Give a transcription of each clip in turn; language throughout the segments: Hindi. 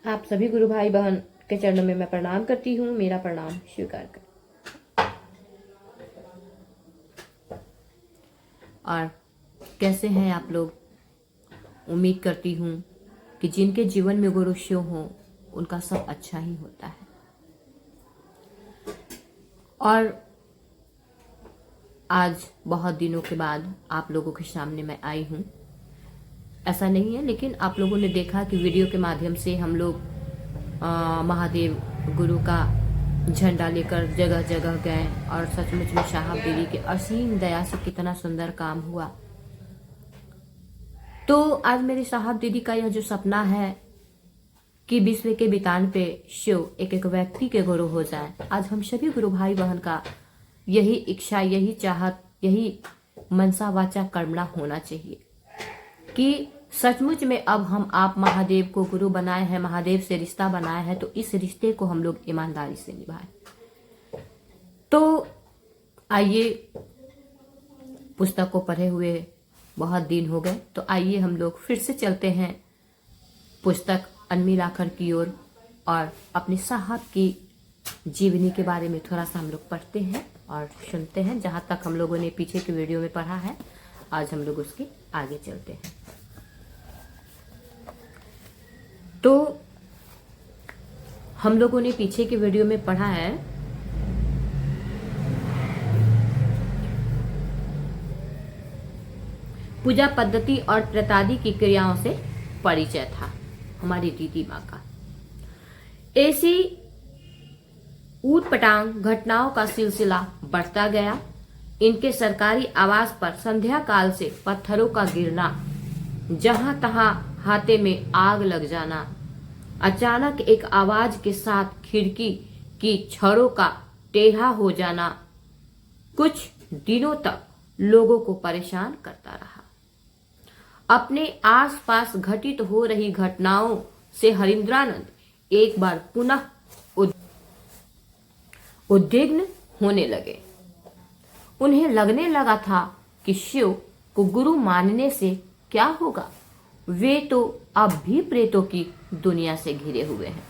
आप सभी गुरु भाई बहन के चरणों में मैं प्रणाम करती हूँ। मेरा प्रणाम स्वीकार करें। और कैसे हैं आप लोग? उम्मीद करती हूँ कि जिनके जीवन में गुरु शिव हो उनका सब अच्छा ही होता है। और आज बहुत दिनों के बाद आप लोगों के सामने मैं आई हूँ। ऐसा नहीं है, लेकिन आप लोगों ने देखा कि वीडियो के माध्यम से हम लोग महादेव गुरु का झंडा लेकर जगह जगह गए और सचमुच में साहब देवी के असीम दया से कितना सुंदर काम हुआ। तो आज मेरे साहब दीदी का यह जो सपना है कि विश्व के बितान पे शिव एक एक व्यक्ति के गुरु हो जाए, आज हम सभी गुरु भाई बहन का यही इच्छा, यही चाहत, यही मनसा वाचा कर्मणा होना चाहिए कि सचमुच में अब हम आप महादेव को गुरु बनाए हैं, महादेव से रिश्ता बनाए हैं, तो इस रिश्ते को हम लोग ईमानदारी से निभाएं। तो आइए, पुस्तक को पढ़े हुए बहुत दिन हो गए, तो आइए हम लोग फिर से चलते हैं पुस्तक अनमिल आखर की ओर और अपने साहब की जीवनी के बारे में थोड़ा सा हम लोग पढ़ते हैं और सुनते हैं। जहां तक हम लोगों ने पीछे के वीडियो में पढ़ा है, आज हम लोग उसके आगे चलते हैं। तो हम लोगों ने पीछे के वीडियो में पढ़ा है पूजा पद्धति और प्रतादि की क्रियाओं से परिचय था हमारी दीदी माँ का। ऐसी ऊटपटांग घटनाओं का सिलसिला बढ़ता गया। इनके सरकारी आवास पर संध्या काल से पत्थरों का गिरना, जहां तहां हाथे में आग लग जाना, अचानक एक आवाज के साथ खिड़की की छड़ों का टेढ़ा हो जाना कुछ दिनों तक लोगों को परेशान करता रहा। अपने आसपास घटित हो रही घटनाओं से हरिंद्रानंद एक बार पुनः उद्विग्न होने लगे। उन्हें लगने लगा था कि शिव को गुरु मानने से क्या होगा, वे तो अब भी प्रेतों की दुनिया से घिरे हुए हैं।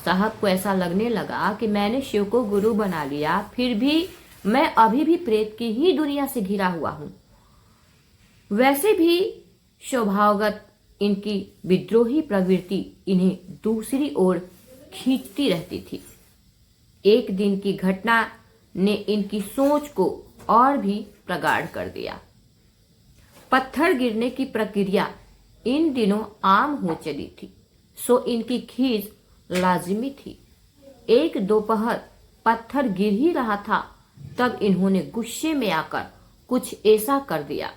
साहब को ऐसा लगने लगा कि मैंने शिव को गुरु बना लिया, फिर भी मैं अभी भी प्रेत की ही दुनिया से घिरा हुआ हूं। वैसे भी स्वभावगत इनकी विद्रोही प्रवृत्ति इन्हें दूसरी ओर खींचती रहती थी। एक दिन की घटना ने इनकी सोच को और भी प्रगाढ़ कर दिया। पत्थर गिरने की प्रक्रिया इन दिनों आम हो चली थी, सो इनकी खींच लाजिमी थी। एक दोपहर पत्थर गिर ही रहा था, तब इन्होंने गुस्से में आकर कुछ ऐसा कर दिया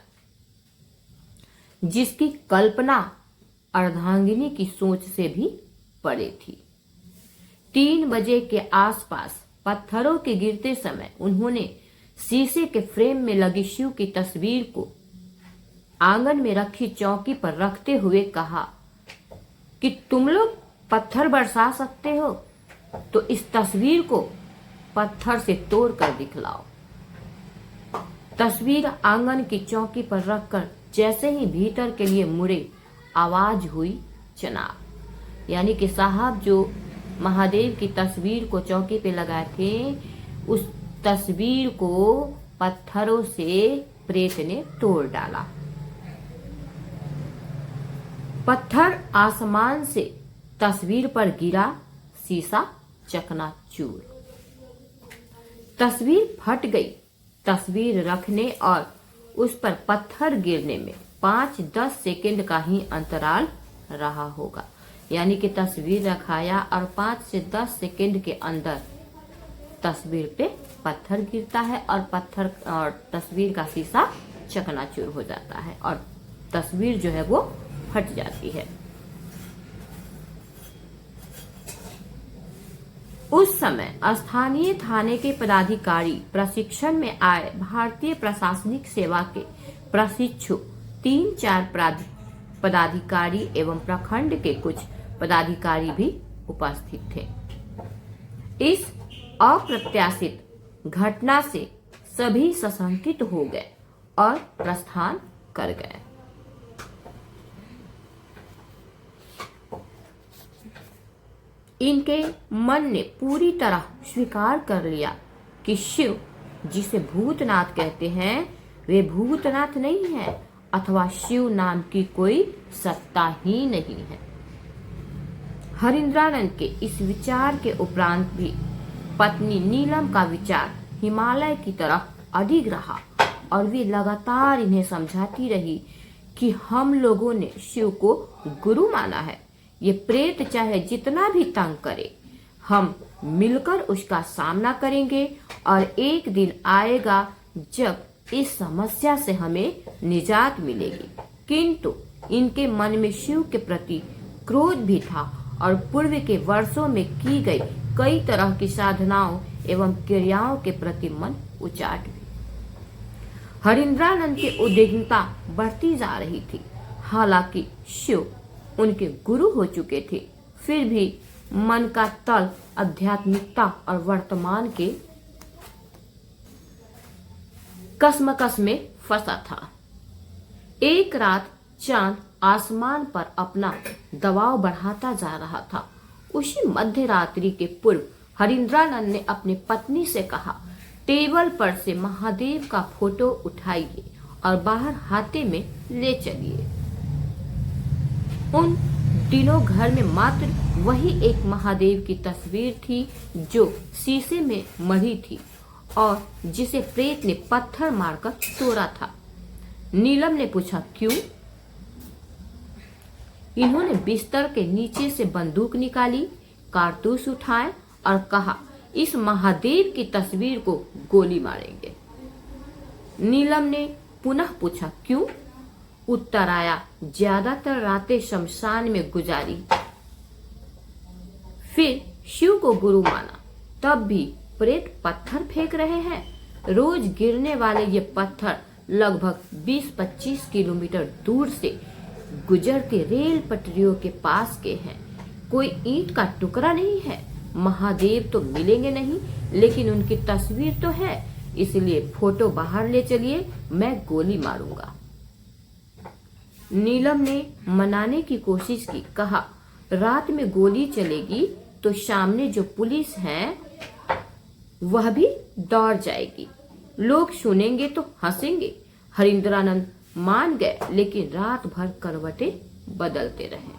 जिसकी कल्पना अर्धांगिनी की सोच से भी परे थी। 3 बजे के आसपास पत्थरों के गिरते समय उन्होंने शीशे के फ्रेम में लगी शिव की तस्वीर को आंगन में रखी चौकी पर रखते हुए कहा कि तुम लोग पत्थर बरसा सकते हो, तो इस तस्वीर को पत्थर से तोड़ कर दिखलाओ। तस्वीर आंगन की चौकी पर रखकर जैसे ही भीतर के लिए मुड़े, आवाज हुई चनाब। यानी कि साहब जो महादेव की तस्वीर को चौकी पे लगाए थे, उस तस्वीर को पत्थरों से प्रेत ने तोड़ डाला। पत्थर आसमान से तस्वीर पर गिरा, शीशा चकनाचूर। तस्वीर फट गई। तस्वीर रखने और उस पर पत्थर गिरने में 5-10 सेकंड का ही अंतराल रहा होगा। यानी कि तस्वीर रखाया और 5 से 10 सेकंड के अंदर तस्वीर पे पत्थर गिरता है और तस्वीर का शीशा चकनाचूर हो जाता है और तस्वीर जो है वो फट जाती है। उस समय स्थानीय थाने के पदाधिकारी, प्रशिक्षण में आए भारतीय प्रशासनिक सेवा के प्रशिक्षु 3-4 पदाधिकारी एवं प्रखंड के कुछ पदाधिकारी भी उपस्थित थे। इस अप्रत्याशित घटना से सभी सशंकित हो गए और प्रस्थान कर गए। इनके मन ने पूरी तरह स्वीकार कर लिया कि शिव, जिसे भूतनाथ कहते हैं, वे भूतनाथ नहीं है अथवा शिव नाम की कोई सत्ता ही नहीं है। हरिंद्रानंद के इस विचार के उपरांत भी पत्नी नीलम का विचार हिमालय की तरफ अडिग रहा और वे लगातार इन्हें समझाती रही कि हम लोगों ने शिव को गुरु माना है। ये प्रेत चाहे जितना भी तंग करे, हम मिलकर उसका सामना करेंगे और एक दिन आएगा जब इस समस्या से हमें निजात मिलेगी। किंतु इनके मन में शिव के प्रति क्रोध भी था और पूर्व के वर्षों में की गई कई तरह की साधनाओं एवं क्रियाओं के प्रति मन उचाट भी। हरिंद्रानंद की उद्विग्नता बढ़ती जा रही थी। हालांकि शिव उनके गुरु हो चुके थे, फिर भी मन का तल आध्यात्मिकता और वर्तमान के कसमकस में फंसा था। एक रात चांद आसमान पर अपना दबाव बढ़ाता जा रहा था। उसी मध्य रात्रि के पूर्व हरिंद्रानंद ने अपनी पत्नी से कहा, टेबल पर से महादेव का फोटो उठाइए और बाहर हाथे में ले चलिए। उन दिनों घर में मात्र वही एक महादेव की तस्वीर थी जो शीशे में मढ़ी थी और जिसे प्रेत ने पत्थर मारकर तोड़ा था। नीलम ने पूछा, क्यों? इन्होंने बिस्तर के नीचे से बंदूक निकाली, कारतूस उठाए और कहा, इस महादेव की तस्वीर को गोली मारेंगे। नीलम ने पुनः पूछा, क्यों? उत्तर आया, ज्यादातर रातें शमशान में गुजारी, फिर शिव को गुरु माना, तब भी प्रेत पत्थर फेंक रहे हैं। रोज गिरने वाले ये पत्थर लगभग 20-25 किलोमीटर दूर से गुजरते रेल पटरियों के पास के हैं। कोई ईंट का टुकड़ा नहीं है। महादेव तो मिलेंगे नहीं, लेकिन उनकी तस्वीर तो है, इसलिए फोटो बाहर ले चलिए, मैं गोली मारूंगा। नीलम ने मनाने की कोशिश की, कहा, रात में गोली चलेगी तो सामने जो पुलिस है वह भी दौड़ जाएगी, लोग सुनेंगे तो हंसेंगे। हरिंद्रानंद मान गए, लेकिन रात भर करवटें बदलते रहे।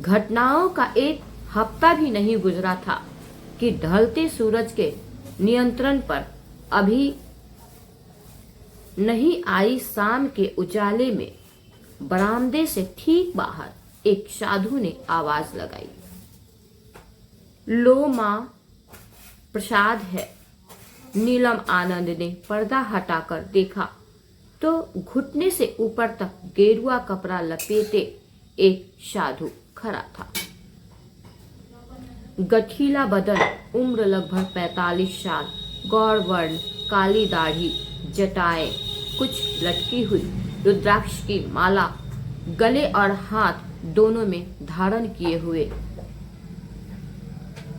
घटनाओं का एक हफ्ता भी नहीं गुजरा था कि ढलते सूरज के नियंत्रण पर अभी नहीं आई शाम के उजाले में बरामदे से ठीक बाहर एक साधु ने आवाज लगाई, लो मां, प्रसाद है। नीलम आनंद ने पर्दा हटाकर देखा तो घुटने से ऊपर तक गेरुआ कपड़ा लपेटे एक साधु खड़ा था। गठीला बदन, उम्र लगभग 45 साल, गौर वर्ण, काली दाढ़ी, जटाएं कुछ लटकी हुई, रुद्राक्ष की माला गले और हाथ दोनों में धारण किए हुए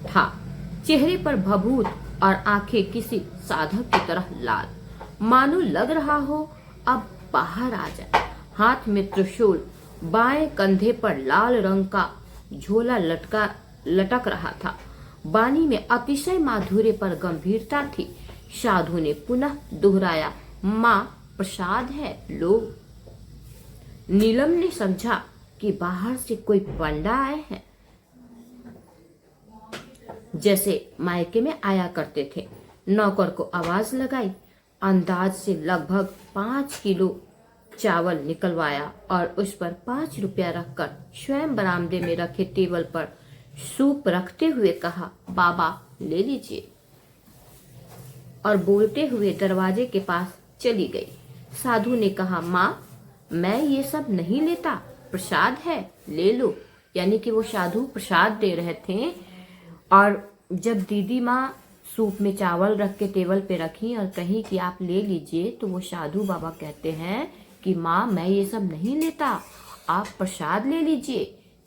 था। चेहरे पर भभूत और आंखें किसी साधक की तरह लाल, मानो लग रहा हो अब बाहर आ जाए। हाथ में त्रिशूल, बाएं कंधे पर लाल रंग का झोला लटक रहा था। वाणी में अतिशय माधुर्य पर गंभीरता थी। साधु ने पुनः दोहराया, मां, प्रसाद है, लो। नीलम ने समझा कि बाहर से कोई पंडा आए हैं, जैसे मायके में आया करते थे। नौकर को आवाज लगाई, अंदाज से लगभग 5 किलो चावल निकलवाया और उस पर 5 रुपया रखकर स्वयं बरामदे में रखे टेबल पर सूप रखते हुए कहा, बाबा ले लीजिए, और बोलते हुए दरवाजे के पास चली गई। साधु ने कहा, माँ, मैं ये सब नहीं लेता, प्रसाद है, ले लो। यानी कि वो साधु प्रसाद दे रहे थे और जब दीदी माँ सूप में चावल रख के टेबल पे रखी और कही कि आप ले लीजिए, तो वो साधु बाबा कहते हैं कि माँ, मैं ये सब नहीं लेता, आप प्रसाद ले लीजिए।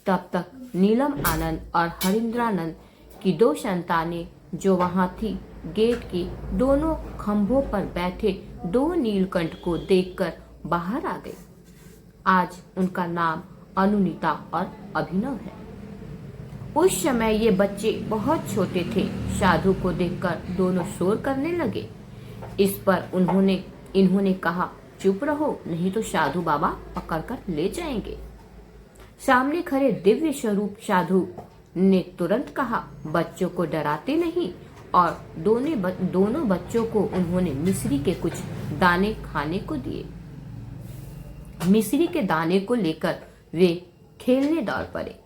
तब तक नीलम आनंद और हरिंद्रानंद की 2 संतानें जो वहां थी, गेट की दोनों खंभों पर बैठे 2 नीलकंठ को देखकर बाहर आ गई। आज उनका नाम अनुनीता और अभिनव है। उस समय ये बच्चे बहुत छोटे थे। साधु को देखकर दोनों शोर करने लगे। इस पर इन्होंने कहा, चुप रहो, नहीं तो साधु बाबा पकड़कर ले जाएंगे। सामने खड़े दिव्य स्वरूप साधु ने तुरंत कहा, बच्चों को डराते नहीं, और दोनों बच्चों को उन्होंने मिश्री के कुछ दाने खाने को दिए। मिश्री के दाने को लेकर वे खेलने दौड़ पड़े।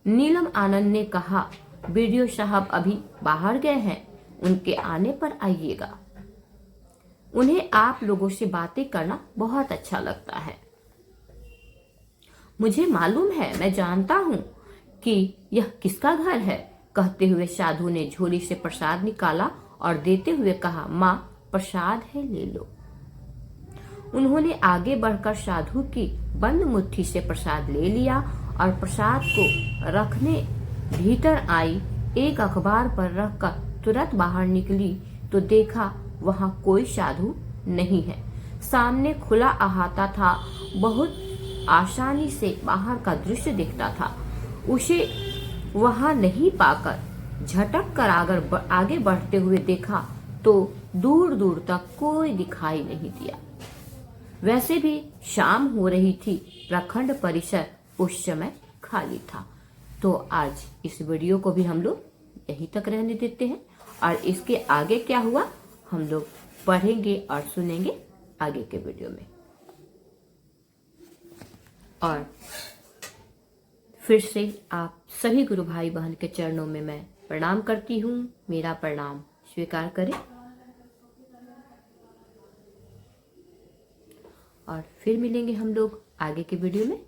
नीलम आनंद ने कहा, बीडीओ साहब अभी बाहर गए हैं, उनके आने पर आइएगा। उन्हें आप लोगों से बातें करना बहुत अच्छा लगता है। मुझे मालूम है, मैं जानता हूँ कि यह किसका घर है। कहते हुए साधु ने झोली से प्रसाद निकाला और देते हुए कहा, माँ प्रसाद है, ले लो। उन्होंने आगे बढ़कर साधु की बंद मुट्ठी से प्रसाद ले लिया और प्रसाद को रखने भीतर आई। एक अखबार पर रखकर तुरंत बाहर निकली तो देखा वहां कोई साधु नहीं है। सामने खुला अहाता था, बहुत आसानी से बाहर का दृश्य दिखता था। उसे वहां नहीं पाकर झटक कर आगे बढ़ते हुए देखा तो दूर दूर तक कोई दिखाई नहीं दिया। वैसे भी शाम हो रही थी, प्रखंड परिसर उस समय खाली था। तो आज इस वीडियो को भी हम लोग यहीं तक रहने देते हैं और इसके आगे क्या हुआ हम लोग पढ़ेंगे और सुनेंगे आगे के वीडियो में। और फिर से आप सभी गुरु भाई बहन के चरणों में मैं प्रणाम करती हूँ। मेरा प्रणाम स्वीकार करें और फिर मिलेंगे हम लोग आगे के वीडियो में।